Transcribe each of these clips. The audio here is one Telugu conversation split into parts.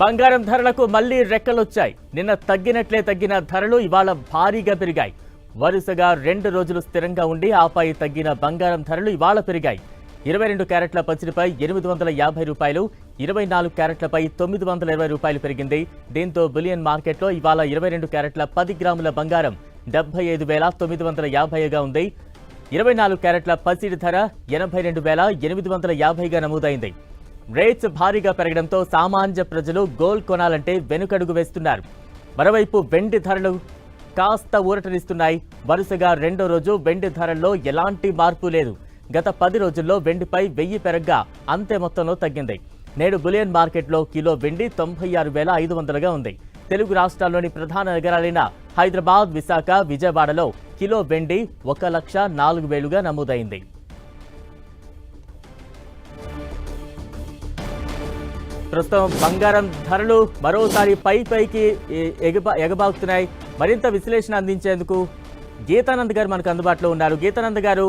బంగారం ధరలకు మళ్లీ రెక్కలొచ్చాయి. నిన్న తగ్గిన ధరలు ఇవాళ భారీగా పెరిగాయి. వరుసగా 2 రోజులు స్థిరంగా ఉండి ఆపై తగ్గిన బంగారం ధరలు ఇవాళ పెరిగాయి. 22 క్యారెట్ల పసిడిపై 850 రూపాయలు, 24 క్యారెట్లపై 920 రూపాయలు పెరిగింది. దీంతో బులియన్ మార్కెట్లో ఇవాళ 22 క్యారెట్ల 10 గ్రాముల బంగారం 75,950గా ఉంది. 24 క్యారెట్ల పసిడి ధర 82,850గా నమోదైంది. రేట్స్ భారీగా పెరగడంతో సామాన్య ప్రజలు గోల్డ్ కొనాలంటే వెనుకడుగు వేస్తున్నారు. మరోవైపు వెండి ధరలు కాస్త ఊరటనిస్తున్నాయి. వరుసగా 2వ రోజు వెండి ధరల్లో ఎలాంటి మార్పు లేదు. గత 10 రోజుల్లో వెండిపై 1000 పెరగ్గా అంతే మొత్తంలో తగ్గింది. నేడు బులియన్ మార్కెట్లో కిలో వెండి 96,500గా ఉంది. తెలుగు రాష్ట్రాల్లోని ప్రధాన నగరాలైన హైదరాబాద్, విశాఖ, విజయవాడలో కిలో వెండి 1,04,000గా నమోదైంది. ప్రస్తుతం బంగారం ధరలు మరోసారి పైకి ఎగబాకుతున్నాయి. మరింత విశ్లేషణ అందించేందుకు గీతానంద్ గారు మనకు అందుబాటులో ఉన్నారు. గీతానంద్ గారు,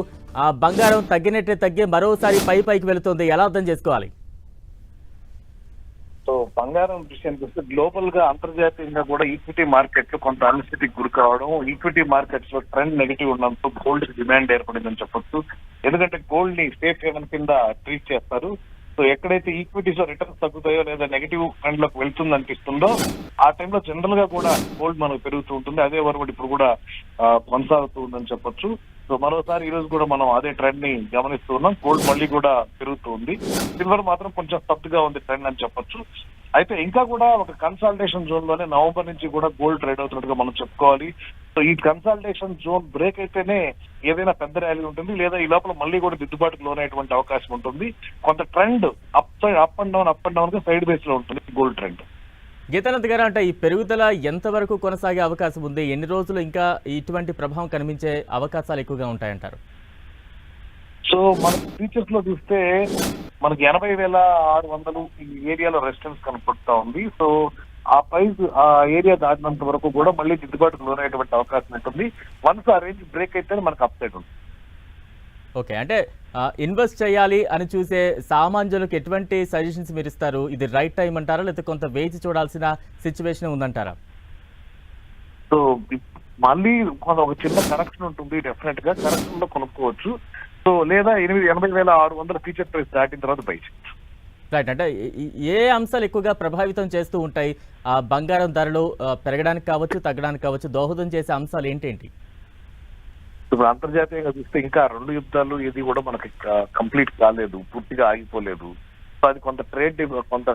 బంగారం తగ్గినట్టే తగ్గి మరోసారి పైకి వెళుతుంది, ఎలా అర్థం చేసుకోవాలి? సో బంగారం విషయానికి వస్తే గ్లోబల్ గా అంతర్జాతీయంగా కూడా ఈక్విటీ మార్కెట్లు కొంత అనిశ్చితికి గురి కావడం, ఈక్విటీ మార్కెట్స్ లో ట్రెండ్ నెగిటివ్ ఉండడంతో గోల్డ్ డిమాండ్ ఏర్పడిందని చెప్పొచ్చు. ఎందుకంటే గోల్డ్ ని సేఫ్ హేవెన్ కింద ట్రీట్ చేస్తారు. సో ఎక్కడైతే ఈక్విటీస్ రిటర్న్స్ తగ్గుతాయో లేదా నెగిటివ్ ట్రెండ్ లోకి వెళ్తుంది అనిపిస్తుందో ఆ టైంలో జనరల్ గా కూడా గోల్డ్ మనకు పెరుగుతూ ఉంటుంది. అదే వరకు ఇప్పుడు కూడా కొనసాగుతూ ఉందని చెప్పొచ్చు. సో మరోసారి ఈ రోజు కూడా మనం అదే ట్రెండ్ ని గమనిస్తూ ఉన్నాం. గోల్డ్ మళ్ళీ కూడా పెరుగుతూ ఉంది. సిల్వర్ మాత్రం కొంచెం స్తబ్దుగా ఉంది ట్రెండ్ అని చెప్పొచ్చు. అయితే ఇంకా కూడా ఒక కన్సాలిడేషన్ జోన్ లోనే నవంబర్ నుంచి కూడా గోల్డ్ ట్రేడ్ అవుతున్నట్టుగా మనం చెప్పుకోవాలి. సో ఈ కన్సాలిడేషన్ జోన్ బ్రేక్ అయితేనే ఏదైనా పెద్ద ర్యాలీ ఉంటుంది, లేదా ఈ లోపల మళ్ళీ కూడా దిద్దుబాటుకు లోనయ్యేటువంటి అవకాశం ఉంటుంది. కొంత ట్రెండ్ అప్ అండ్ డౌన్ గా సైడ్ బేస్ లో ఉంటుంది గోల్డ్ ట్రెండ్. గీతానంద్ గారు, అంటే ఈ పెరుగుదల ఎంతవరకు కొనసాగే అవకాశం ఉంది? ఎన్ని రోజులు ఇంకా ఇటువంటి ప్రభావం కనిపించే అవకాశాలు ఎక్కువగా ఉంటాయంటారు? సో మన ఫ్యూచర్స్ లో చూస్తే మనకి 80,600 ఈ ఏరియాలో రెసిస్టెన్స్ కనపడుతూ ఉంది. సో ఆ ప్రైస్ ఆ ఏరియా దాటినంత వరకు కూడా మళ్ళీ దిద్దుబాటుకు లోనయ్యేటువంటి అవకాశం ఉంటుంది. వన్స్ ఆ రేంజ్ బ్రేక్ అయితే మనకు అప్ సైడ్ ఉంటుంది. ఓకే, అంటే ఇన్వెస్ట్ చేయాలి అని చూసే సామాన్యులకు ఎటువంటి సజెషన్స్ మీరు ఇస్తారు? ఇది రైట్ టైం అంటారా, లేకపోతే కొంత వేచి చూడాల్సిన సిచ్యువేషన్ ఉందంటారా? సో మళ్ళీ ఒక చిన్న కరెక్షన్ ఉంటుంది, డెఫినెట్ గా కరెక్షన్ లో కొనుక్కోవచ్చు. సో లేదా 80,600 ఫ్యూచర్ ప్రైస్ దాటిన తర్వాత బై చేయొచ్చు. రైట్, అంటే ఏ అంశాలు ఎక్కువగా ప్రభావితం చేస్తూ ఉంటాయి బంగారం ధరలు పెరగడానికి కావచ్చు, తగ్గడానికి కావచ్చు, దోహదం చేసే అంశాలు ఏంటేంటి? ఇప్పుడు అంతర్జాతీయంగా చూస్తే ఇంకా 2 యుద్ధాలు ఇది కూడా మనకి కంప్లీట్ కాలేదు, పూర్తిగా ఆగిపోలేదు. సో అది కొంత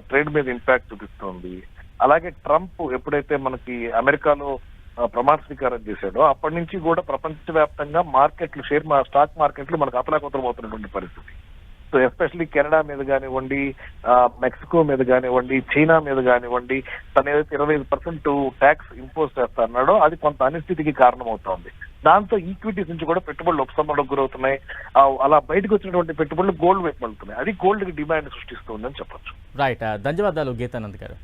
ట్రేడ్ మీద ఇంపాక్ట్ చూపిస్తుంది. అలాగే ట్రంప్ ఎప్పుడైతే మనకి అమెరికాలో ప్రమాణ స్వీకారం చేశాడో అప్పటి నుంచి కూడా ప్రపంచవ్యాప్తంగా మార్కెట్లు స్టాక్ మార్కెట్లు మనకు అతలాకుతలం అవుతున్నటువంటి పరిస్థితి. సో ఎస్పెషల్లీ కెనడా మీద కానివ్వండి, మెక్సికో మీద కానివ్వండి, చైనా మీద కానివ్వండి, తను ఏదైతే 25% ట్యాక్స్ ఇంపోజ్ చేస్తారన్నాడో అది కొంత అనిశ్చితికి కారణమవుతోంది. దాంతో ఈక్విటీస్ నుంచి కూడా పెట్టుబడులు ఉపశమనకు గురవుతున్నాయి. అలా బయటకు వచ్చినటువంటి పెట్టుబడులు గోల్డ్ వైపు వెళ్తున్నాయి. అది గోల్డ్ కి డిమాండ్ సృష్టిస్తుందని చెప్పొచ్చు. రైట్, ధన్యవాదాలు గీతానంద్ గారు.